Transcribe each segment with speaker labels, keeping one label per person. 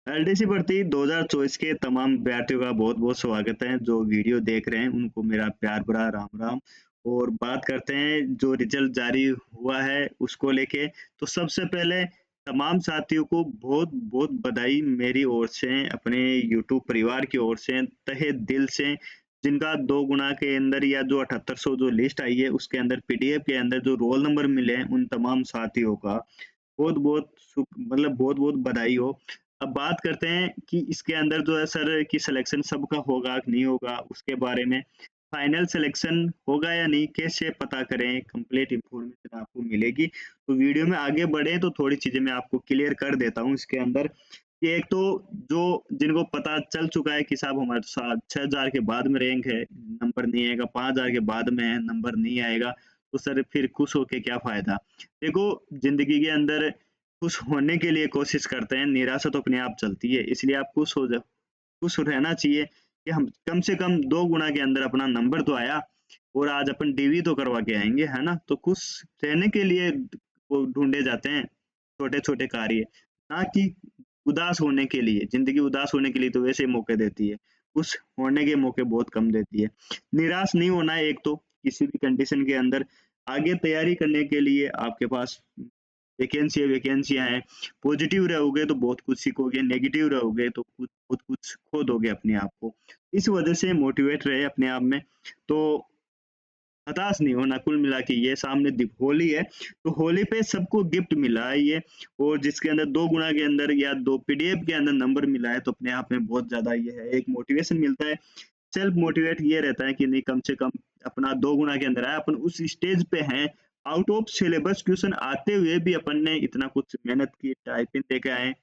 Speaker 1: LDC भर्ती 2024 के तमाम अभ्यर्थियों का बहुत-बहुत स्वागत है। जो वीडियो देख रहे हैं उनको मेरा प्यार भरा राम-राम। और बात करते हैं जो रिजल्ट जारी हुआ है उसको लेके। तो सबसे पहले तमाम साथियों को बहुत-बहुत बधाई मेरी ओर से, अपने यूट्यूब परिवार की ओर से, तहे दिल से। जिनका 2 गुना के अंदर या जो 7800 जो लिस्ट आई है उसके अंदर पीडीएफ के अंदर जो रोल नंबर मिले हैं उन तमाम साथियों का बहुत-बहुत मतलब बहुत-बहुत बधाई हो। अब बात करते हैं कि इसके अंदर जो है सर कि सिलेक्शन सबका होगा कि नहीं होगा उसके बारे में। फाइनल सिलेक्शन होगा या नहीं कैसे पता करें? कंप्लीट इन्फॉर्मेशन आपको मिलेगी। तो वीडियो में आगे बढ़े तो थोड़ी चीज़ें मैं आपको क्लियर कर देता हूँ इसके अंदर। कि एक तो जो जिनको पता चल चुका है कि साहब हमारे साथ 6000 के बाद में रैंक है, नंबर नहीं आएगा, 5000 के बाद में है, नंबर नहीं आएगा, तो सर फिर खुश होके क्या फ़ायदा? देखो, ज़िंदगी के अंदर खुश होने के लिए कोशिश करते हैं, निराशा तो अपने आप चलती है, इसलिए आप खुश रहना चाहिए कि हम कम से कम 2 गुना के अंदर अपना नंबर तो आया और आज अपन डीवी तो करवा के आएँगे, है ना? तो खुश रहने के लिए वो ढूँढे जाते हैं छोटे-छोटे कार्य, ना कि उदास होने के लिए। ज़िंदगी उदास होने के लिए तो वैसे ही मौके देती है, खुश होने के मौके बहुत कम देती है। निराश नहीं होना है एक तो, किसी भी कंडीशन के अंदर। आगे तैयारी करने के लिए आपके पास वैकेंसियाँ हैं। पॉजिटिव रहोगे तो बहुत कुछ सीखोगे, नेगेटिव रहोगे तो कुछ बहुत कुछ खो दोगे अपने आप को। इस वजह से मोटिवेट रहे अपने आप में। तो हताश नहीं होना, कुल मिला के ये सामने होली है, तो होली पे सबको गिफ्ट मिला है ये। और जिसके अंदर 2 गुना के अंदर या 2 पीडीएफ के अंदर नंबर मिला है तो अपने आप में बहुत ज़्यादा ये है, एक मोटिवेशन मिलता है। सेल्फ मोटिवेट ये रहता है कि नहीं, कम से कम अपना 2 गुना के अंदर आया, अपन उस स्टेज पे हैं। आउट ऑफ सिलेबस क्वेश्चन आते हुए भी अपन ने इतना कुछ मेहनत की, टाइपिंग देके आए,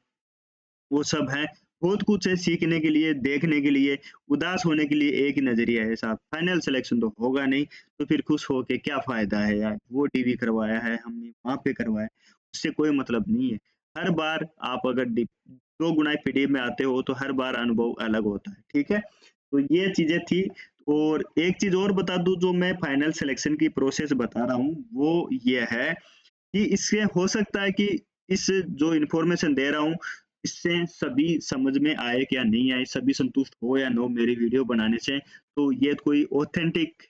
Speaker 1: वो सब है। बहुत कुछ है सीखने के लिए, देखने के लिए, उदास होने के लिए एक ही नज़रिया है साहब, फाइनल सिलेक्शन तो होगा नहीं, तो फिर खुश होके क्या फ़ायदा है यार? वो डीवी करवाया है हमने, वहाँ पे करवाया, उससे कोई मतलब नहीं है। हर बार आप अगर 2 गुना पीडीएफ में आते हो तो हर बार अनुभव अलग होता है, ठीक है? तो ये चीज़ें थी। और एक चीज़ और बता दूँ, जो मैं फाइनल सिलेक्शन की प्रोसेस बता रहा हूँ, वो ये है कि इससे हो सकता है कि इस जो इन्फॉर्मेशन दे रहा हूँ, इससे सभी समझ में आए या नहीं आए, सभी संतुष्ट हो या ना हो मेरी वीडियो बनाने से। तो ये कोई ऑथेंटिक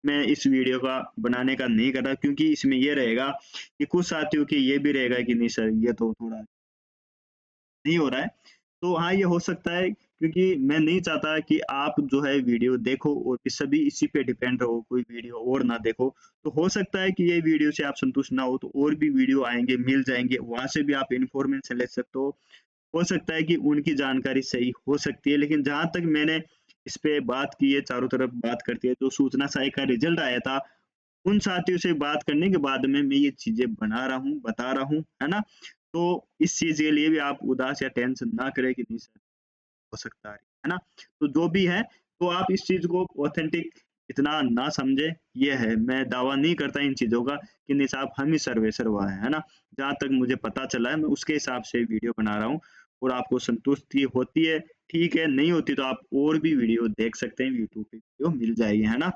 Speaker 1: मैं इस वीडियो का बनाने का नहीं कर रहा, क्योंकि इसमें ये रहेगा कि कुछ साथियों की ये भी रहेगा कि नहीं सर ये तो थोड़ा नहीं हो रहा है। तो हाँ, ये हो सकता है, क्योंकि मैं नहीं चाहता कि आप जो है वीडियो देखो और फिर सभी इसी पे डिपेंड रहो, कोई वीडियो और ना देखो। तो हो सकता है कि ये वीडियो से आप संतुष्ट ना हो तो और भी वीडियो आएँगे, मिल जाएँगे, वहाँ से भी आप इन्फॉर्मेशन ले सकते हो। हो सकता है कि उनकी जानकारी सही हो सकती है, लेकिन जहाँ तक मैंने इस पे बात की है, चारों तरफ बात करती है, जो सूचना सहायक का रिज़ल्ट आया था, उन साथियों से बात करने के बाद में मैं ये चीज़ें बना रहा हूँ, बता रहा हूँ, है ना? तो इस चीज़ के लिए भी आप उदास या टेंशन ना करें कि नहीं सर हो सकता है ना? तो जो भी है, तो आप इस चीज़ को ऑथेंटिक इतना ना समझें, ये है। मैं दावा नहीं करता इन चीज़ों का कि नहीं साहब हम ही सर्वेसर्वा हैं, है ना? जहाँ तक मुझे पता चला है, मैं उसके हिसाब से वीडियो बना रहा हूँ और आपको संतुष्टि होती है, ठीक है, नहीं होती तो आप और भी वीडियो देख सकते हैं, यूट्यूब पे वीडियो मिल जाएगी, है ना?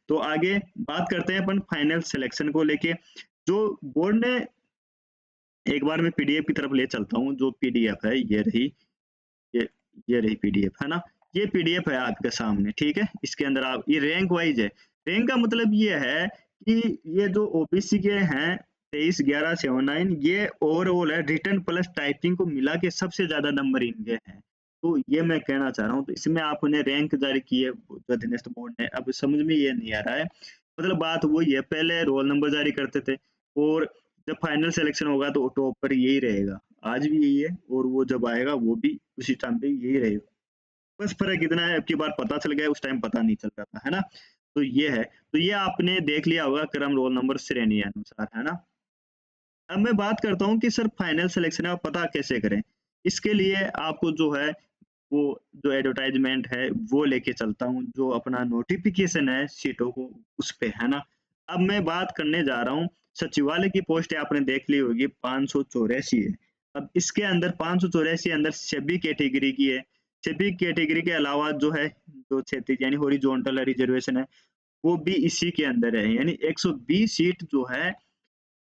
Speaker 1: तो आगे बात करते हैं अपन फाइनल सिलेक्शन को लेके। जो बोर्ड ने, एक बार मैं पीडीएफ की तरफ ले चलता हूँ, जो पीडीएफ है ये रही, ये ये रही पीडीएफ, है ना? ये पीडीएफ है आपके सामने, ठीक है? इसके अंदर आप ये रैंक वाइज़ है। रैंक का मतलब ये है कि ये जो ओबीसी के हैं 231179, ये ओवरऑल है, रिटन प्लस टाइपिंग को मिला के सबसे ज़्यादा नंबर इनके हैं। तो ये मैं कहना चाह रहा हूँ, तो इसमें आपने रैंक जारी की है अधीनस्थ बोर्ड ने, अब समझ में ये नहीं आ रहा है। मतलब बात वही है, पहले रोल नंबर जारी करते थे और जब फाइनल सिलेक्शन होगा तो टॉप पर यही रहेगा। आज भी यही है और वो जब आएगा वो भी उसी टाइम पे यही रहेगा। बस फ़र्क इतना है, अब की बार पता चल गया, उस टाइम पता नहीं चल रहा था, है ना? तो ये है। तो ये आपने देख लिया होगा क्रम रोल नंबर श्रेणी अनुसार, है ना? अब मैं बात करता हूँ कि सर फाइनल सिलेक्शन आप पता कैसे करें? इसके लिए आपको जो है वो जो एडवर्टाइज़मेंट है वो लेके चलता हूँ, जो अपना नोटिफ़िकेशन है सीटों को उस पे, है ना? अब मैं बात करने जा रहा हूँ, सचिवालय की पोस्ट आपने देख ली होगी 584 है। अब इसके अंदर 584 अंदर सभी कैटेगरी की है। सभी कैटेगरी के अलावा जो है, जो क्षैतिज यानी हॉरिज़ॉन्टल रिज़र्वेशन है, वो भी इसी के अंदर है। यानी 120 सीट जो है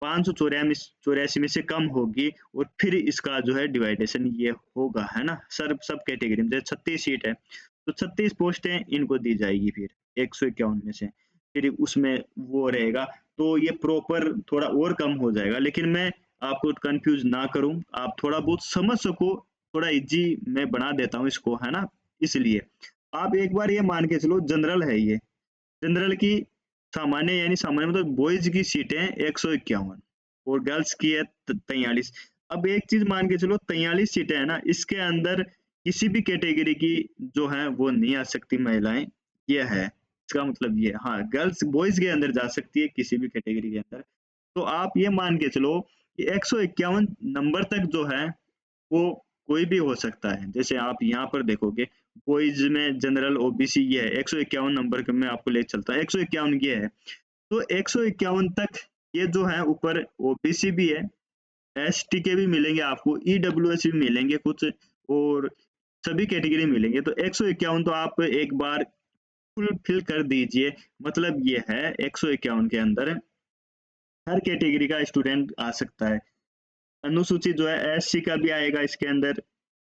Speaker 1: 584 में से कम होगी और फिर इसका जो है डिवाइडेशन ये होगा, है ना? सब कैटेगरी में जैसे 36 सीट है, तो 36 पोस्टें इनको दी जाएगी फिर 151 में से। फिर उसमें वो रहेगा, तो ये प्रॉपर थोड़ा और कम हो जाएगा, लेकिन मैं आपको कन्फ्यूज़ ना करूँ, आप थोड़ा बहुत समझ सको, थोड़ा ईज़ी मैं बना देता हूँ इसको, है ना? इसलिए। आप एक बार ये मान के चलो जनरल है ये, जनरल की सामान्य मतलब बॉयज की सीटें 151 और गर्ल्स की है 43। अब एक चीज मान के चलो 43 सीटें है ना, इसके अंदर किसी भी कैटेगरी की जो है वो नहीं आ सकती महिलाएं, ये है इसका मतलब। ये हाँ, गर्ल्स बॉयज के अंदर जा सकती है किसी भी कैटेगरी के अंदर। तो आप ये मान के चलो कि 151 नंबर तक जो है वो कोई भी हो सकता है। जैसे आप यहाँ पर देखोगे, बॉयज में जनरल ओबीसी ये है, 151 नंबर के मैं आपको ले चलता हूँ, 151 ये है। तो 151 तक ये जो है ऊपर ओबीसी भी है, एसटी के भी मिलेंगे आपको, ईडब्ल्यूएस भी मिलेंगे कुछ, और सभी कैटेगरी मिलेंगे। तो 151 तो आप एक बार फुलफिल कर दीजिए। मतलब ये है 151 के अंदर हर कैटेगरी का स्टूडेंट आ सकता है। अनुसूचित जो है एससी का भी आएगा इसके अंदर,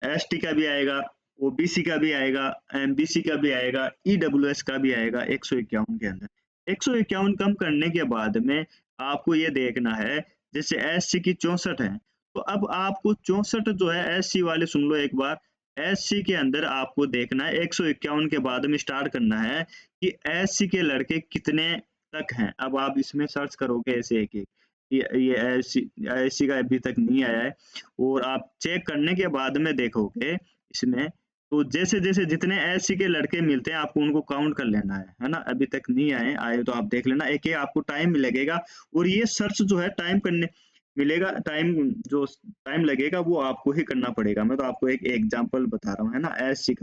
Speaker 1: एसटी का भी आएगा, ओबीसी का भी आएगा, एमबीसी का भी आएगा, ईडब्ल्यूएस का भी आएगा 151 के अंदर। 151 कम करने के बाद में आपको ये देखना है, जैसे एससी की 64 है, तो अब आपको 64 जो है एससी वाले सुन लो एक बार। एससी के अंदर आपको देखना है 151 के बाद में स्टार्ट करना है कि एससी के लड़के कितने तक हैं। अब आप इसमें सर्च करोगे ऐसे एक एक, ये एससी एससी का अभी तक नहीं आया है, और आप चेक करने के बाद में देखोगे इसमें, तो जैसे-जैसे जितने एससी के लड़के मिलते हैं आपको उनको काउंट कर लेना है ना? अभी तक नहीं आए, आए तो आप देख लेना, एक-एक आपको टाइम लगेगा, और ये सर्च जो है टाइम करने मिलेगा, टाइम लगेगा वो आपको ही करना पड़ेगा। मैं तो आपको एक एग्जांपल बता रहा हूँ, है ना? एससी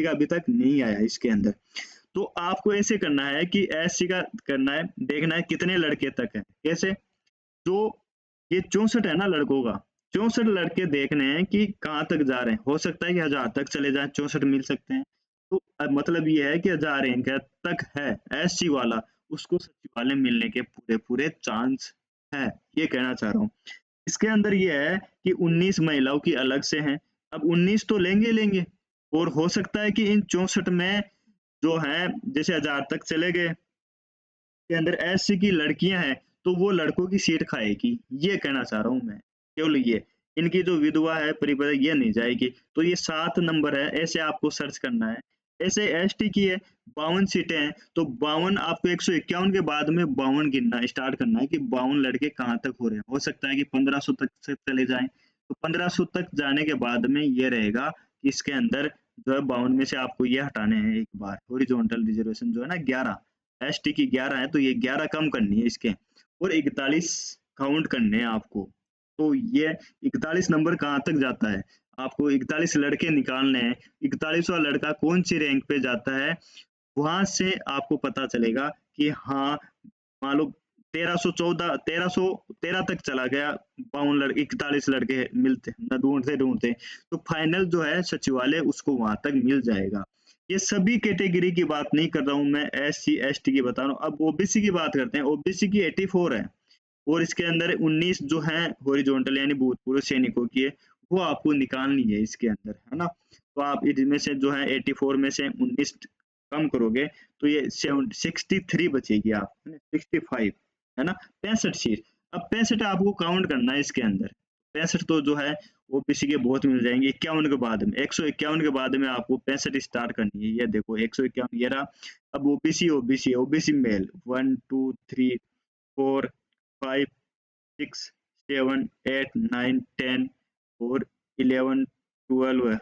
Speaker 1: का अभी तक नहीं आया इसके अंदर। तो आपको ऐसे करना है कि एससी का करना है, देखना है कितने लड़के तक है। कैसे? जो ये 64 है ना लड़कों का, 64 लड़के देखने हैं कि कहाँ तक जा रहे हैं। हो सकता है कि 1000 तक चले जाएँ, 64 मिल सकते हैं। तो मतलब ये है कि 1000 रैंक है तक है, एससी वाला, उसको सचिवालय मिलने के पूरे-पूरे चांस है, ये कहना चाह रहा हूँ। इसके अंदर ये है कि 19 महिलाओं की अलग से हैं। अब 19 तो लेंगे ही लेंगे, और हो सकता है कि इन 64 में जो है जैसे 1000 तक चले गए, के अंदर एससी की लड़कियां हैं, तो वो लड़कों की सीट खाएगी, ये कहना चाह रहा हूँ मैं, केवल ये। इनकी जो विधवा है परिपथ ये नहीं जाएगी। तो ये 7 नंबर है, ऐसे आपको सर्च करना है। ऐसे एसटी की है 52 सीटें हैं, तो 52 आपको 151 के बाद में 52 गिनना स्टार्ट करना है कि 52 लड़के कहाँ तक हो रहे हैं। हो सकता है कि 1500 तक से चले जाएं, तो 1500 तक जाने के बाद में ये रहेगा कि इसके अंदर जो है 52 में से आपको ये हटाने हैं एक बार, हॉरिजॉन्टल रिजर्वेशन जो है ना 11, एसटी की 11 है, तो ये 11 कम करनी है इसके, और 41 काउंट करने हैं आपको। तो ये 41 नंबर कहाँ तक जाता है, आपको 41 लड़के निकालने हैं। 41वां लड़का कौन सी रैंक पे जाता है, वहां से आपको पता चलेगा कि हाँ, मान लो 1314 1313 तक चला गया, 52 लड़के 41 लड़के मिलते न ढूंढते ढूंढते, तो फाइनल जो है सचिवालय उसको वहां तक मिल जाएगा। ये सभी कैटेगरी की बात नहीं कर रहा हूँ मैं, एस सी एस टी की बता रहा हूँ। अब ओबीसी की बात करते हैं। ओबीसी की 84 है, और इसके अंदर 19 जो है हॉरिजॉन्टल यानी भूतपूर्व सैनिकों की है, वो आपको निकालनी है इसके अंदर, है ना? तो आप इसमें से जो है 84 में से 19 कम करोगे, तो ये 63 बचेगी, आप 65, है ना? 65 सीट। अब 65 आपको काउंट करना है इसके अंदर। 65 तो जो है ओबीसी के बहुत मिल जाएंगे 51 के बाद में, 151 के बाद में आपको 65 स्टार्ट करनी है। ये देखो 151 ये रहा। अब ओबीसी मेल 1 2 3 4 5 6 7 8 9 10 और 11 12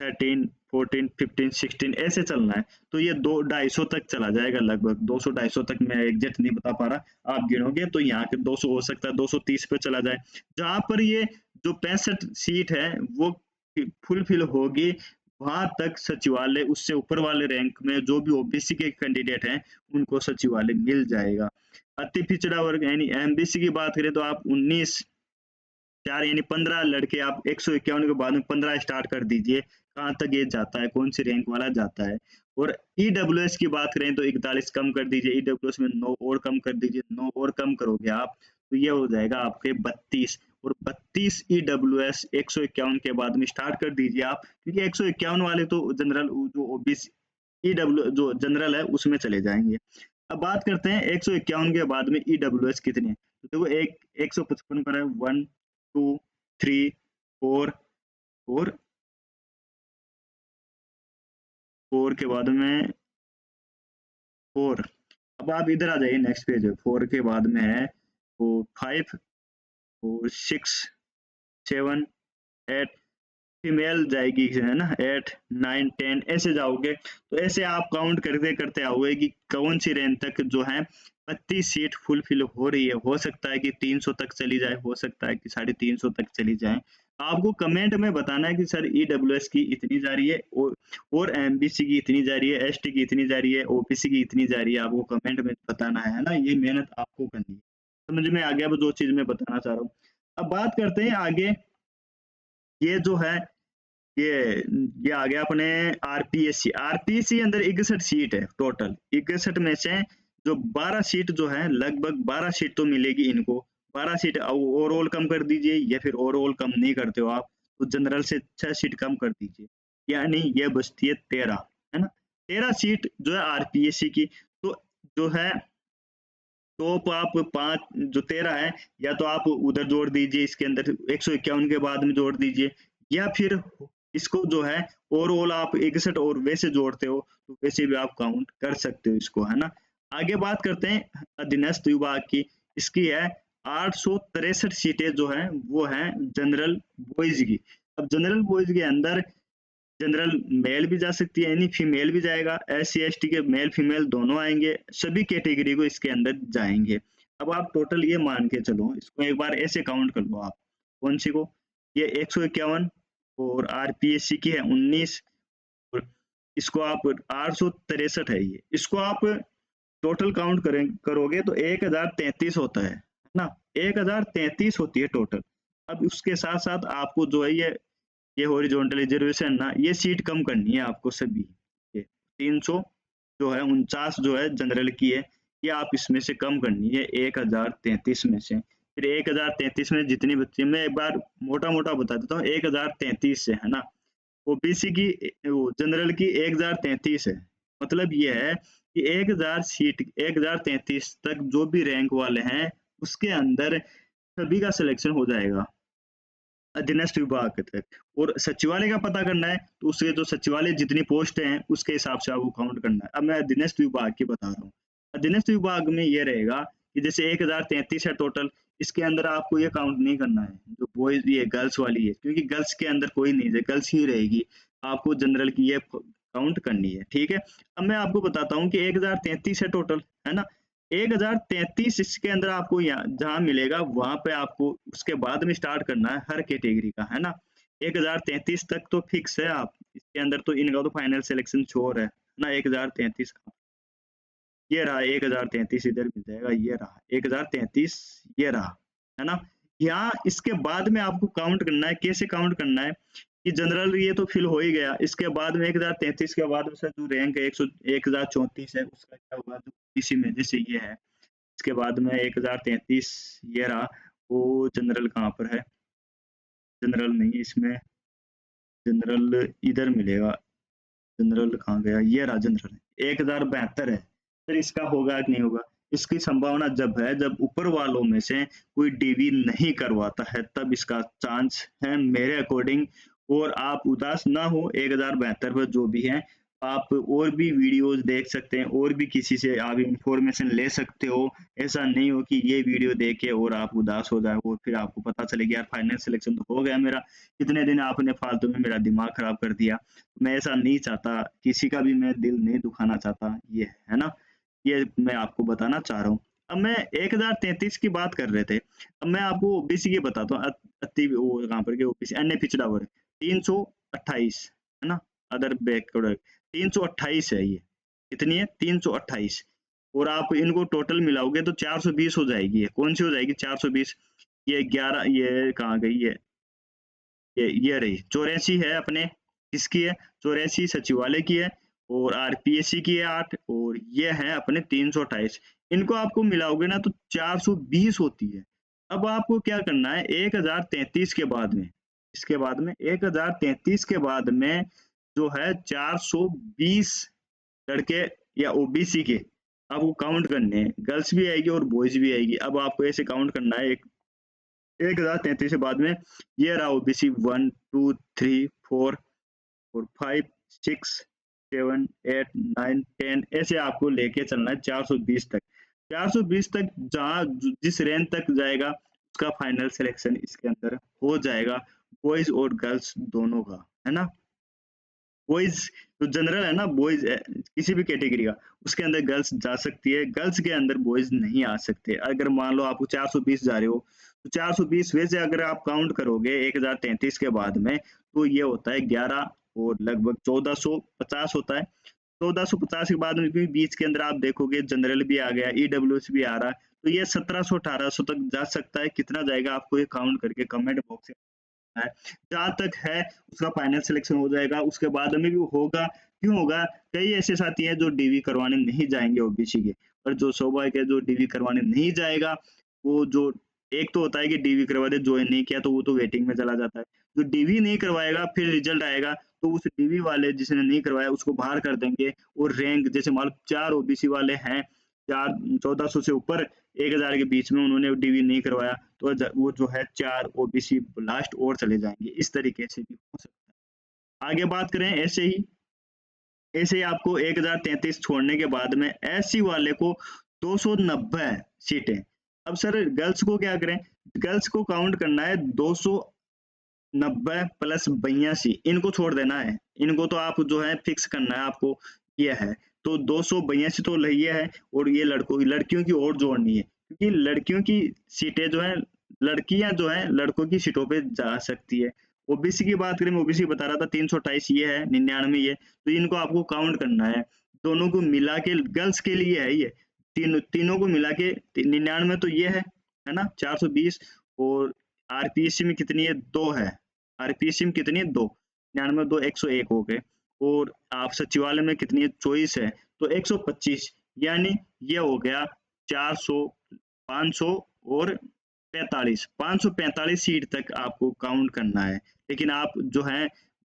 Speaker 1: 13 14 15 16 ऐसे चलना है। तो ये 200-250 तक चला जाएगा, लगभग 200-250 तक। मैं एग्जैक्ट नहीं बता पा रहा, आप गिनोगे तो यहाँ के 200 हो सकता है 230 पे चला जाए। जहां पर ये जो 65 सीट है वो फुलफिल होगी, वहां तक सचिवालय, उससे ऊपर वाले रैंक में जो भी ओबीसी के कैंडिडेट हैं उनको सचिवालय मिल जाएगा। अति पिछड़ा वर्ग यानी एमबीसी की बात करें तो आप 19 4 यानी 15 लड़के आप 151 के बाद में 15 स्टार्ट कर दीजिए, कहाँ तक ये जाता है, कौन सी रैंक वाला जाता है। और ईडब्ल्यूएस की बात करें तो 41 कम कर दीजिए, ईडब्ल्यूएस में 9 और कम कर दीजिए, 9 और कम करोगे आप तो ये हो जाएगा आपके 32, और 32 ईडब्ल्यूएस 151 के बाद में स्टार्ट कर दीजिए आप, क्योंकि 151 वाले तो जनरल जो ओबीसी ईडब्ल्यू जो जनरल है उसमें चले जाएंगे। अब बात करते हैं 151 के बाद में ईडब्ल्यूएस कितने हैं। तो देखो एक 155 पर है 1 2 3 4 4 4 के बाद में 4। अब आप इधर आ जाइए नेक्स्ट पेज है, 4 के बाद में है वो 5 और 6 7 8, फीमेल जाएगी है ना 8 9 10 ऐसे जाओगे, तो ऐसे आप काउंट करते करते आओगे कि कौन सी रेंज तक जो है 32 सीट फुलफिल हो रही है। हो सकता है कि 300 तक चली जाए, हो सकता है कि 350 तक चली जाए। आपको कमेंट में बताना है कि सर ईडब्ल्यूएस की इतनी जा रही है और एमबीसी की इतनी जा रही है, एसटी की इतनी जा रही है, ओबीसी की इतनी जा रही है, आपको कमेंट में बताना है ना, ये मेहनत आपको करनी है। समझ में आ गया अब जो चीज मैं बताना चाह रहा हूँ। अब बात करते हैं आगे, ये जो है ये ये आ गया अपने आरपीएससी। आरपीएससी अंदर 61 सीट है टोटल, 61 में से जो 12 सीट जो है लगभग 12 सीट तो मिलेगी इनको, 12 सीट ओवरऑल कम कर दीजिए, या फिर ओवरऑल कम नहीं करते हो आप तो जनरल से 6 सीट कम कर दीजिए, यानी ये बचती है 13, है ना। 13 सीट जो है आरपीएससी की, तो जो है टॉप आप 5 जो 13 है, या तो आप उधर जोड़ दीजिए इसके अंदर 151 के बाद में जोड़ दीजिए, या फिर इसको जो है ओवरऑल आप 61 और वैसे जोड़ते हो तो वैसे भी आप काउंट कर सकते हो इसको, है ना। आगे बात करते हैं अधीनस्थ विभाग की, इसकी है 863 सीटें जो है वो है जनरल बॉयज की। अब जनरल बॉयज के अंदर जनरल मेल भी जा सकती है, यानी फीमेल भी जाएगा, एस सी एस टी के मेल फीमेल दोनों आएंगे, सभी कैटेगरी को इसके अंदर जाएंगे। अब आप टोटल ये मान के चलो, इसको एक बार ऐसे काउंट कर लो आप, कौन सी को, ये 151 और आरपीएससी की है 19, और इसको आप 863 है, ये इसको आप टोटल काउंट करोगे तो 1033 होता है ना, 1033 होती है टोटल। अब उसके साथ साथ आपको जो है ये हॉरिजॉन्टल रिजर्वेशन ना, ये सीट कम करनी है आपको सभी, ये 300 जो है 49 जो है जनरल की है, ये आप इसमें से कम करनी है 1033 में से। फिर 1033 में जितनी बच्ची, मैं एक बार मोटा मोटा बता देता हूँ, 1033 से है ना, ओबीसी की वो जनरल की 1033 है, मतलब ये है कि 1000 सीट 1033 तक जो भी रैंक वाले हैं उसके अंदर सभी का सिलेक्शन हो जाएगा अधीनस्थ विभाग तक। और सचिवालय का पता करना है तो उसके जो सचिवालय जितनी पोस्ट हैं उसके हिसाब से आपको काउंट करना है। अब मैं अधीनस्थ विभाग की बता रहा हूँ। अधीनस्थ विभाग में ये रहेगा कि जैसे 1033 है टोटल, इसके अंदर आपको ये काउंट नहीं करना है जो बॉयज ये गर्ल्स वाली है, क्योंकि गर्ल्स के अंदर कोई नहीं है, गर्ल्स ही रहेगी, आपको जनरल की ये काउंट करनी है, ठीक है। अब मैं आपको बताता हूँ कि 1033 है टोटल, है ना, 1033 इसके अंदर आपको यहाँ जहाँ मिलेगा वहां पे आपको उसके बाद में स्टार्ट करना है हर कैटेगरी का, है ना। 1033 तक तो फिक्स है, आप इसके अंदर तो इनका तो फाइनल सिलेक्शन श्योर है ना। 1033 का ये रहा, 1033 इधर मिल जाएगा, ये रहा 1033, ये रहा, है ना। यहाँ इसके बाद में आपको काउंट करना है, कैसे काउंट करना है कि जनरल ये तो फिल हो ही गया, इसके बाद में 1033 के बाद में सर जो रैंक है 1034 है उसका क्या होगा, जो इसी में जैसे ये है, इसके बाद में 1033 ये रहा, वो जनरल कहाँ पर है, जनरल नहीं इसमें, जनरल इधर मिलेगा, जनरल कहाँ गया, ये रहा जनरल 1072 है। फिर इसका होगा कि नहीं होगा, इसकी संभावना जब है जब ऊपर वालों में से कोई डीवी नहीं करवाता है तब इसका चांस है मेरे अकॉर्डिंग। और आप उदास ना हो, 1072 पर जो भी है आप और भी वीडियोस देख सकते हैं, और भी किसी से आप इंफॉर्मेशन ले सकते हो। ऐसा नहीं हो कि ये वीडियो देखे और आप उदास हो जाए और फिर आपको पता चले कि यार फाइनल सिलेक्शन तो हो गया मेरा, कितने दिन आपने फालतू में मेरा दिमाग खराब कर दिया। मैं ऐसा नहीं चाहता, किसी का भी मैं दिल नहीं दुखाना चाहता, ये है ना, ये मैं आपको बताना चाह रहा हूँ। अब मैं 1033 की बात कर रहे थे, अब मैं आपको ओबीसी की बताता हूँ। अति वो कहाँ पर ओबीसी अन्य पिछड़ा वर्ग 328 है ना, अदर बैकवर्ड 328 है, ये कितनी है 328, और आप इनको टोटल मिलाओगे तो 420 हो जाएगी। है कौन सी हो जाएगी 420, ये 11, ये कहाँ गई है, ये रही 84 है अपने, किसकी है 84 सचिवालय की है, और आरपीएससी की है 8 और ये है अपने 328। इनको आपको मिलाओगे ना तो 420 होती है। अब आपको क्या करना है 1033 के बाद में, इसके बाद में 1033 के बाद में जो है 420 लड़के या ओबीसी के आपको काउंट करने हैं। गर्ल्स भी आएगी और बॉयज भी आएगी। अब आपको ऐसे काउंट करना है 1033 के बाद में ये रहा ओबीसी 1 2 3 4 और 5 6 7 8 9 10 ऐसे आपको लेके चलना है 420 तक। 420 तक जहाँ जिस रैंक तक जाएगा उसका फाइनल सिलेक्शन इसके अंदर हो जाएगा, बॉयज और गर्ल्स दोनों का, है ना। बॉयज तो जनरल है ना, बॉयज किसी भी कैटेगरी का, उसके अंदर गर्ल्स जा सकती है, गर्ल्स के अंदर बॉयज नहीं आ सकते। अगर मान लो आपको 420 जा रहे हो तो 420 वैसे अगर आप काउंट करोगे 1033 के बाद में तो ये होता है 11 और लगभग 1450 होता है। 1450 के बाद में भी बीच के अंदर आप देखोगे जनरल भी आ गया, ईडब्ल्यूएस भी आ रहा है, तो ये 1700-1800 तक जा सकता है। कितना जाएगा आपको ये काउंट करके कमेंट बॉक्स है। जहाँ तक है उसका फाइनल सिलेक्शन हो जाएगा, उसके बाद में भी होगा। क्यों होगा? कई ऐसे साथी हैं जो डीवी करवाने नहीं जाएंगे ओबीसी के, और जो सौभाग्य है जो डीवी करवाने नहीं जाएगा वो जो एक तो होता है कि डीवी करवा दे, ज्वाइन नहीं किया तो वो तो वेटिंग में चला जाता है। जो डीवी नहीं करवाएगा फिर रिजल्ट आएगा तो उस डीवी वाले जिसने नहीं करवाया उसको बाहर कर देंगे, और रैंक जैसे मान लो 4 ओबीसी वाले हैं, 4 1400 से ऊपर 1000 के बीच में उन्होंने डीवी नहीं करवाया तो वो जो है 4 ओबीसी लास्ट और चले जाएंगे। इस तरीके से भी हो सकता है। आगे बात करें ऐसे ही आपको 1033 छोड़ने के बाद में एससी वाले को 290 सीटें। अब सर गर्ल्स को क्या करें? गर्ल्स को काउंट करना है 290 प्लस 82, इनको छोड़ देना है। इनको तो आप जो है फिक्स करना है आपको, ये है तो 282 तो ये है, और ये लड़कियों की और जोड़नी है, क्योंकि लड़कियों की सीटें जो है, लड़कियां जो है लड़कों की सीटों पे जा सकती है। ओबीसी की बात करें, ओबीसी बता रहा था 328 ये है, 99 ये, तो इनको आपको काउंट करना है। दोनों को मिला के गर्ल्स के लिए है ये, तीनों को मिला के 99 तो ये है ना 420, और आरपीएससी में कितनी है? 2 है। आरपीएससी में कितनी है? 2, 99 2 101 हो गए। और आप सचिवालय में कितनी है? 24 है, तो 125, यानी ये हो गया 400 500 और 45, 545 सीट तक आपको काउंट करना है। लेकिन आप जो है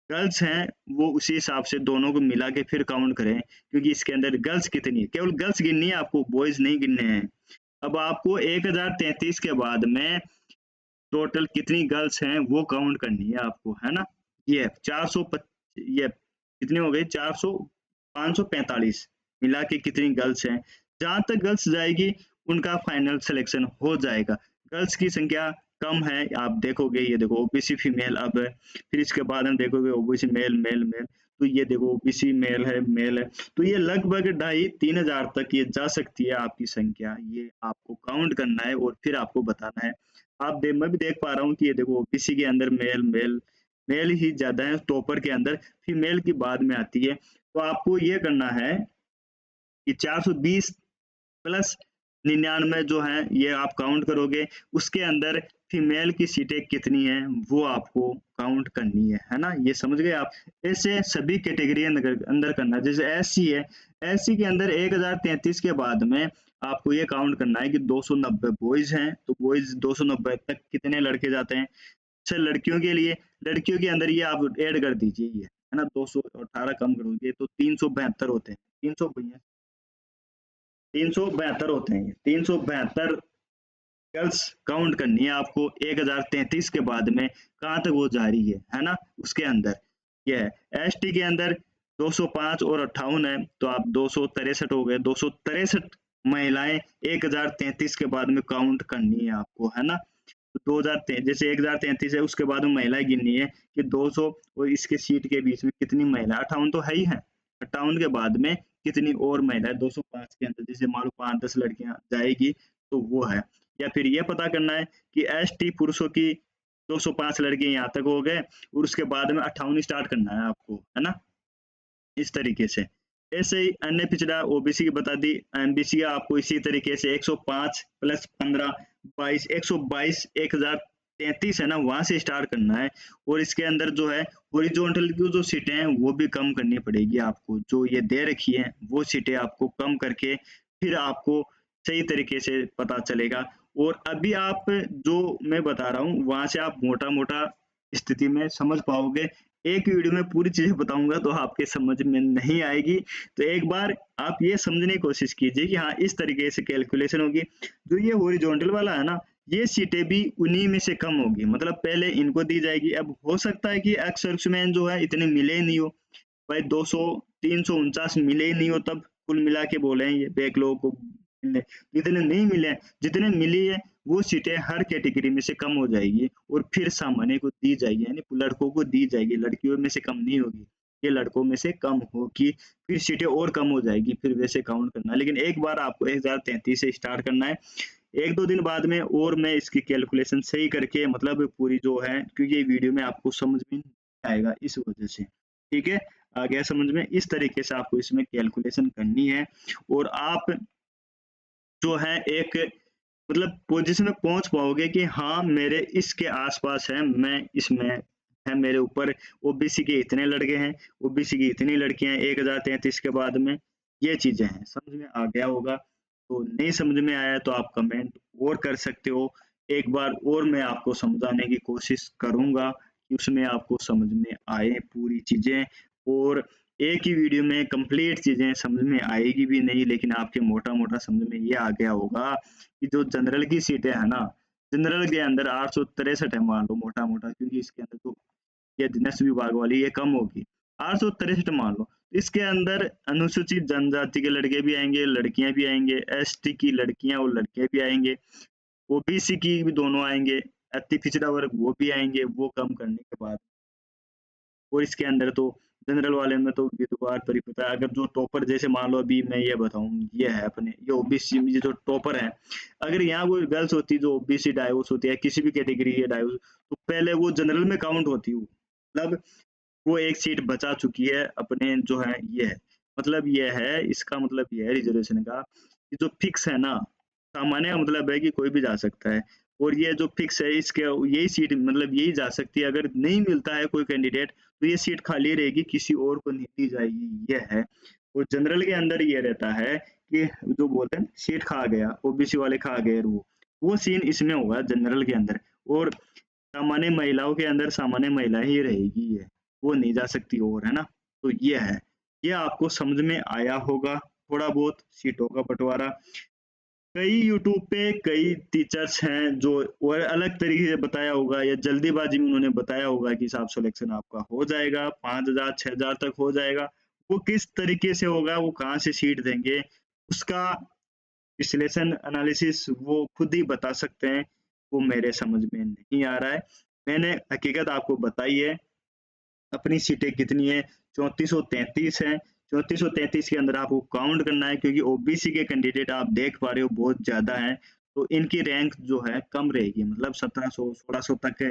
Speaker 1: गर्ल्स हैं वो उसी हिसाब से दोनों को मिला के फिर काउंट करें, क्योंकि इसके अंदर गर्ल्स कितनी है, केवल गर्ल्स गिननी है आपको, बॉयज नहीं गिनने हैं। अब आपको 1033 के बाद में टोटल कितनी गर्ल्स हैं वो काउंट करनी है आपको, है ना। ये 400 ये कितनी हो गई? 400 545 मिला के कितनी गर्ल्स हैं? जहां तक गर्ल्स जाएगी उनका फाइनल सिलेक्शन हो जाएगा। गर्ल्स की संख्या कम है, आप देखोगे, ये देखो ओबीसी फीमेल अब है, फिर इसके बाद हम देखोगे ओबीसी मेल मेल मेल, तो ये देखो ओबीसी मेल है, तो ये लगभग 2500-3000 तक ये जा सकती है आपकी संख्या। ये आपको काउंट करना है और फिर आपको बताना है। मैं भी देख पा रहा हूँ कि ये देखो ओबीसी के अंदर मेल ही ज्यादा है टॉपर के अंदर, फीमेल की बाद में आती है। तो आपको ये करना है कि 420 प्लस 99 जो है ये आप काउंट करोगे, उसके अंदर फीमेल की सीटें कितनी हैं वो आपको काउंट करनी है ना। ये समझ गए आप? ऐसे सभी कैटेगरी अंदर करना है। जैसे एससी है, एससी के अंदर 1033 के बाद में आपको ये काउंट करना है कि 290 बॉयज हैं, तो बॉयज 290 तक कितने लड़के जाते हैं। अच्छा लड़कियों के लिए, लड़कियों के अंदर ये आप ऐड कर दीजिए, ये है ना 218 कम करोगे तो 372 होते हैं, 372 होते हैं। 372 गर्ल्स काउंट करनी है आपको 1033 के बाद में, कहाँ तक वो जा रही है ना, उसके अंदर ये है। एसटी के अंदर 205 और 58 है, तो आप 263 हो गए। 263 महिलाएं 1033 के बाद में काउंट करनी है आपको, है ना। तो 2033 जैसे 1033 है उसके बाद में महिलाएं गिननी है कि 200 और इसके सीट के बीच में कितनी महिला, 58 तो है ही है, 58 के बाद में कितनी और महिलाएं 205 के अंदर, जैसे मान लो 5-10 लड़कियां जाएगी तो वो है। या फिर ये पता करना है कि एसटी पुरुषों की 205 लड़के यहाँ तक हो गए, और उसके बाद में 58 स्टार्ट करना है आपको, है ना, इस तरीके से। ऐसे ही अन्य पिछड़ा ओबीसी की बता दी, एमबीसी का आपको इसी तरीके से 105 प्लस 15 22 122 33 है ना, वहाँ से स्टार्ट करना है। और इसके अंदर जो है हॉरिजॉन्टल की जो सीटें हैं वो भी कम करनी पड़ेगी आपको। जो ये दे रखी है वो सीटें आपको कम करके फिर आपको सही तरीके से पता चलेगा। और अभी आप जो मैं बता रहा हूँ वहाँ से आप मोटा-मोटा स्थिति में समझ पाओगे। एक वीडियो में पूरी चीज़ें बताऊँगा तो आपके समझ में नहीं आएगी। तो एक बार आप ये समझने की कोशिश कीजिए कि हाँ, इस तरीके से कैलकुलेशन होगी। जो ये हॉरिजॉन्टल वाला है ना, ये सीटें भी उन्हीं में से कम होगी। मतलब पहले इनको दी जाएगी। अब हो सकता है कि एक्स सर्विसमैन जो है इतने मिले ही नहीं हो। भाई 200 349 मिले ही नहीं हो, तब कुल मिला के बोले हैं ये बैकलॉग को मिलने। इतने नहीं मिले हैं, जितने मिली है वो सीटें हर कैटेगरी में से कम हो जाएगी और फिर सामान्य को दी जाएगी, यानी लड़कों को दी जाएगी। लड़कियों में से कम नहीं होगी, ये लड़कों में से कम होगी। फिर सीटें और कम हो जाएगी, फिर वैसे काउंट करना है। लेकिन एक बार आपको 1033 से स्टार्ट करना है। 1-2 दिन बाद में और मैं इसकी कैलकुलेशन सही करके, मतलब पूरी जो है, क्योंकि ये वीडियो में आपको समझ में नहीं आएगा इस वजह से। ठीक है? आ गया समझ में? इस तरीके से आपको इसमें कैलकुलेशन करनी है और आप जो है एक, मतलब पोजीशन में पहुंच पाओगे कि हाँ, मेरे इसके आसपास है, मैं इसमें है, मेरे ऊपर ओबीसी के इतने लड़के हैं, ओबीसी की इतनी लड़कियां हैं। 1033 के बाद में ये चीजें हैं। समझ में आ गया होगा। तो नहीं समझ में आया तो आप कमेंट और कर सकते हो। एक बार और मैं आपको समझाने की कोशिश करूंगा कि उसमें आपको समझ में आए पूरी चीजें। और एक ही वीडियो में कंप्लीट चीजें समझ में आएगी भी नहीं, लेकिन आपके मोटा मोटा समझ में ये आ गया होगा कि जो जनरल की सीटें है ना, जनरल के अंदर 863 है मान लो मोटा मोटा, क्योंकि इसके अंदर जो ये नस्ल विभाग वाली ये कम होगी। 863 मान लो। इसके अंदर अनुसूचित जनजाति के लड़के भी आएंगे, लड़कियां भी आएंगे, एसटी की लड़कियां और लड़के भी आएंगे, ओबीसी की भी दोनों आएंगे, अति पिछड़ा वर्ग वो भी आएंगे, वो कम करने के बाद। और इसके अंदर तो जनरल वाले में तो विधवा परिपता, अगर जो टॉपर, जैसे मान लो अभी मैं ये बताऊं, ये है अपने ये ओबीसी में, ये जो टॉपर है, अगर यहाँ कोई गर्ल्स होती जो ओबीसी डाइवोर्स होती है, किसी भी कैटेगरी है डाइवोर्स, तो पहले वो जनरल में काउंट होती हूँ। मतलब वो एक सीट बचा चुकी है अपने, जो है ये है। मतलब ये है, इसका मतलब ये है रिजर्वेशन का कि जो फिक्स है ना, सामान्य का मतलब है कि कोई भी जा सकता है। और ये जो फिक्स है, इसके यही सीट, मतलब यही जा सकती है। अगर नहीं मिलता है कोई कैंडिडेट तो ये सीट खाली रहेगी, किसी और को नहीं दी जाएगी, ये है। और जनरल के अंदर ये रहता है कि जो बोलते हैं सीट खा गया, ओबीसी वाले खा गए, वो सीन इसमें होगा जनरल के अंदर। और सामान्य महिलाओं के अंदर सामान्य महिला ही रहेगी, ये वो नहीं जा सकती और, है ना? तो ये है। ये आपको समझ में आया होगा थोड़ा बहुत सीटों का बंटवारा। कई यूट्यूब पे कई टीचर्स हैं जो और अलग तरीके से बताया होगा, या जल्दीबाजी में उन्होंने बताया होगा कि साहब सिलेक्शन आपका हो जाएगा, 5000 6000 तक हो जाएगा। वो किस तरीके से होगा, वो कहाँ से सीट देंगे, उसका विश्लेषण एनालिसिस वो खुद ही बता सकते हैं। वो मेरे समझ में नहीं आ रहा है। मैंने हकीकत आपको बताई है। अपनी सीटें कितनी है? 3433 है। 3433 के अंदर आपको काउंट करना है, क्योंकि ओबीसी के कैंडिडेट आप देख पा रहे हो बहुत ज्यादा है। तो इनकी रैंक जो है कम रहेगी, मतलब 1700 1600 तक है,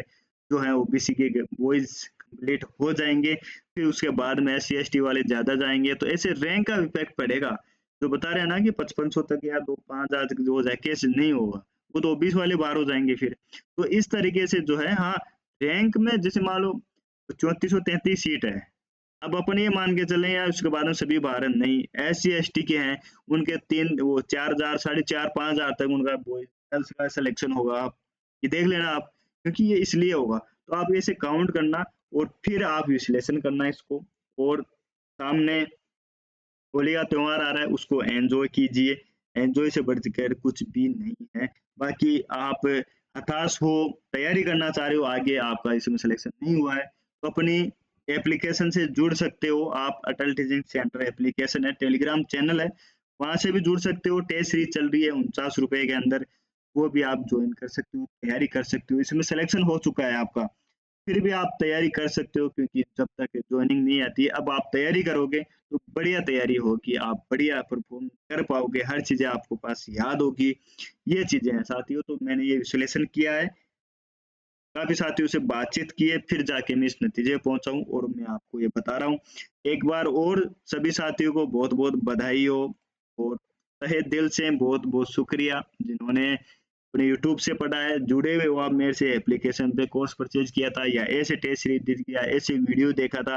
Speaker 1: जो है ओबीसी के बॉयज कंप्लीट हो जाएंगे। फिर उसके बाद में SC ST वाले ज्यादा जाएंगे, तो ऐसे रैंक का इफेक्ट पड़ेगा। जो बता रहे हैं ना कि 5500 तक या 5000 तक जो हो जाए, कैसे नहीं होगा, वो तो ओबीसी वाले बाहर हो जाएंगे फिर। तो इस तरीके से जो है, हाँ, रैंक में जैसे मान लो 3433 सीट है। अब अपन ये मान के चले यार, उसके बाद में सभी बाहर नहीं, SC ST के हैं, उनके 3 वो 4000 4.5 5000 तक उनका गर्ल्स का सिलेक्शन होगा। आप ये देख लेना आप, क्योंकि ये इसलिए होगा। तो आप इसे काउंट करना और फिर आप विश्लेषण करना इसको। और सामने होली का त्योहार आ रहा है, उसको एंजॉय कीजिए। एंजॉय से बढ़कर कुछ भी नहीं है। बाकी आप हताश हो, तैयारी करना चाह रहे हो आगे, आपका इसमें सिलेक्शन नहीं हुआ है, तो अपनी एप्लीकेशन से जुड़ सकते हो आप। अटल टीचिंग सेंटर एप्लीकेशन है, टेलीग्राम चैनल है, वहां से भी जुड़ सकते हो। टेस्ट सीरीज चल रही है 49 रुपए के अंदर, वो भी आप ज्वाइन कर सकते हो, तैयारी कर सकते हो। इसमें सिलेक्शन हो चुका है आपका, फिर भी आप तैयारी कर सकते हो, क्योंकि जब तक ज्वाइनिंग नहीं आती है, अब आप तैयारी करोगे तो बढ़िया तैयारी होगी, आप बढ़िया परफॉर्म कर पाओगे, हर चीजें आपको पास याद होगी। ये चीजें हैं साथियों। तो मैंने ये विश्लेषण किया है, काफी साथियों से बातचीत की है, फिर जाके मैं इस नतीजे पे पहुंचा हूँ और मैं आपको ये बता रहा हूँ। एक बार और सभी साथियों को बहुत बहुत बधाई हो, और तहे दिल से बहुत बहुत शुक्रिया जिन्होंने अपने यूट्यूब से पढ़ा है, जुड़े हुए हो आप मेरे से, एप्लीकेशन पे कोर्स परचेज किया था या ऐसे टेस्ट सीरीज या ऐसे वीडियो देखा था,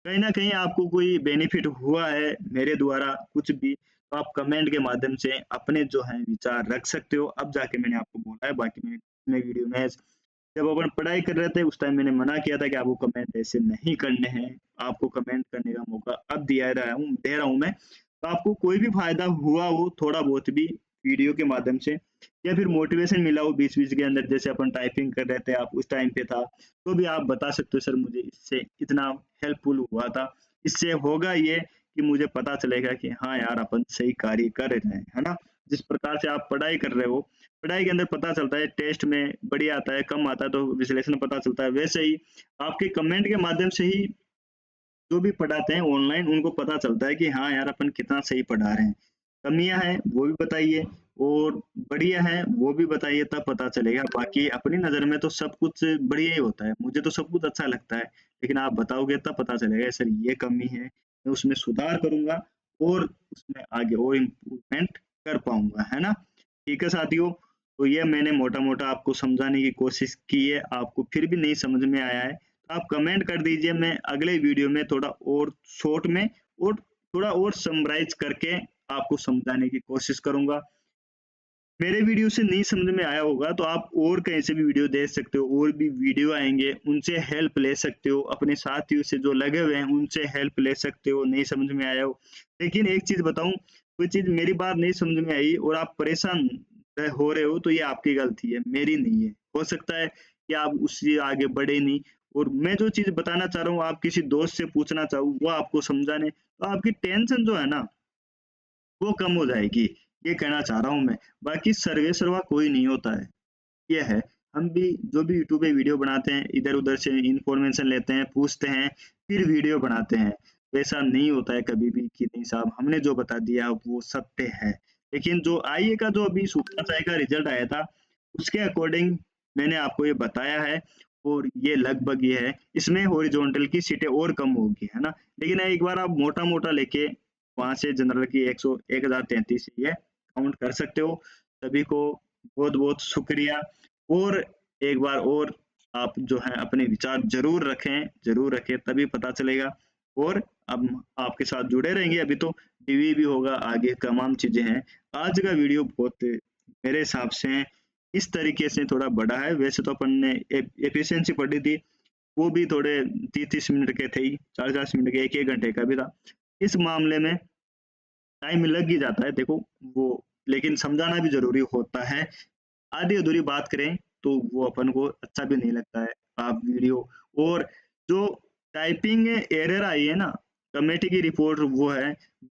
Speaker 1: कहीं ना कहीं आपको कोई बेनिफिट हुआ है मेरे द्वारा कुछ भी, तो आप कमेंट के माध्यम से अपने जो है विचार रख सकते हो। अब जाके मैंने आपको बोला है, बाकी मैं वीडियो में जब अपन पढ़ाई कर रहे थे उस टाइम मैंने मना किया था कि आपको कमेंट ऐसे नहीं करने हैं, आपको कमेंट करने का मौका अब दे रहा हूँ मैं। तो आपको कोई भी फायदा हुआ हो थोड़ा बहुत भी वीडियो के माध्यम से, या फिर मोटिवेशन मिला हो बीच बीच के अंदर, जैसे अपन टाइपिंग कर रहे थे आप उस टाइम पे था, तो भी आप बता सकते हो सर मुझे इससे इतना हेल्पफुल हुआ था, इससे होगा ये कि मुझे पता चलेगा कि हाँ यार अपन सही कार्य कर रहे हैं, है ना। जिस प्रकार से आप पढ़ाई कर रहे हो, पढ़ाई के अंदर पता चलता है, टेस्ट में बढ़िया आता है, कम आता है तो विश्लेषण पता चलता है, वैसे ही आपके कमेंट के माध्यम से ही जो भी पढ़ाते हैं ऑनलाइन उनको पता चलता है कि हाँ यार अपन कितना सही पढ़ा रहे हैं। कमियां हैं वो भी बताइए, और बढ़िया है वो भी बताइए, तब पता चलेगा। बाकी अपनी नज़र में तो सब कुछ बढ़िया ही होता है, मुझे तो सब कुछ अच्छा लगता है, लेकिन आप बताओगे तब पता चलेगा सर ये कमी है, मैं उसमें सुधार करूंगा और उसमें आगे और इम्प्रूवमेंट कर पाऊंगा, है ना। ठीक है साथियों, तो ये मैंने मोटा मोटा आपको समझाने की कोशिश की है, आपको फिर भी नहीं समझ में आया है तो आप कमेंट कर दीजिए, मैं अगले वीडियो में थोड़ा और शॉर्ट में और थोड़ा और समराइज करके आपको समझाने की कोशिश करूंगा। मेरे वीडियो से नहीं समझ में आया होगा तो आप और कहीं से भी वीडियो देख सकते हो, और भी वीडियो आएंगे उनसे हेल्प ले सकते हो, अपने साथियों से जो लगे हुए हैं उनसे हेल्प ले सकते हो, नहीं समझ में आया हो। लेकिन एक चीज बताऊं, कोई चीज मेरी बात नहीं समझ में आई और आप परेशान हो रहे हो तो ये आपकी गलती है, मेरी नहीं है। हो सकता है कि आप उससे आगे बढ़े नहीं, और मैं जो चीज बताना चाह रहा हूँ आप किसी दोस्त से पूछना चाहूँ वो आपको समझाने, तो आपकी टेंशन जो है ना वो कम हो जाएगी, ये कहना चाह रहा हूँ मैं। बाकी सर्वे सर्वा कोई नहीं होता है, ये है, हम भी जो भी यूट्यूब पे वीडियो बनाते हैं इधर उधर से इंफॉर्मेशन लेते हैं, पूछते हैं, फिर वीडियो बनाते हैं। वैसा नहीं होता है कभी भी कि नहीं साहब हमने जो बता दिया वो सत्य है। लेकिन जो आईए का जो अभी सुपर साई का रिजल्ट आया था उसके अकॉर्डिंग मैंने आपको ये बताया है, और ये लगभग ये है, इसमें हॉरिजॉन्टल की सीटें और कम होगी, है ना। लेकिन एक बार आप मोटा मोटा लेके वहां से जनरल की 1033 ये काउंट कर सकते हो। सभी को बहुत बहुत शुक्रिया, और एक बार और आप जो है अपने विचार जरूर रखें तभी पता चलेगा। और अब आपके साथ जुड़े रहेंगे, अभी तो टीवी भी होगा, आगे तमाम चीजें हैं। आज का वीडियो बहुत मेरे हिसाब से इस तरीके से थोड़ा बड़ा है, वैसे तो अपन ने एफिशिएंसी पढ़ी थी, वो भी थोड़े 30-30 मिनट के थे ही, 40-40 मिनट के, एक एक घंटे का भी था। इस मामले में टाइम लग ही जाता है देखो वो, लेकिन समझाना भी जरूरी होता है। आधी अधूरी बात करें तो वो अपन को अच्छा भी नहीं लगता है। आप वीडियो और जो टाइपिंग एरर आई है ना, कमेटी की रिपोर्ट वो है,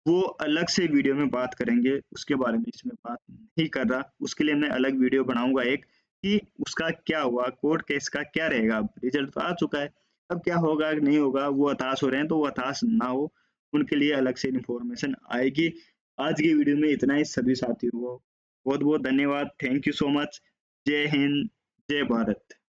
Speaker 1: वो अलग से वीडियो में बात करेंगे, उसके बारे में इसमें बात नहीं कर रहा। उसके लिए मैं अलग वीडियो बनाऊंगा एक, कि उसका क्या हुआ, कोर्ट केस का क्या रहेगा। अब रिजल्ट तो आ चुका है, अब क्या होगा नहीं होगा, वो हताश हो रहे हैं तो वो हताश ना हो, उनके लिए अलग से इन्फॉर्मेशन आएगी। आज की वीडियो में इतना ही, सभी साथियों को बहुत बहुत धन्यवाद, थैंक यू सो मच। जय हिंद, जय भारत।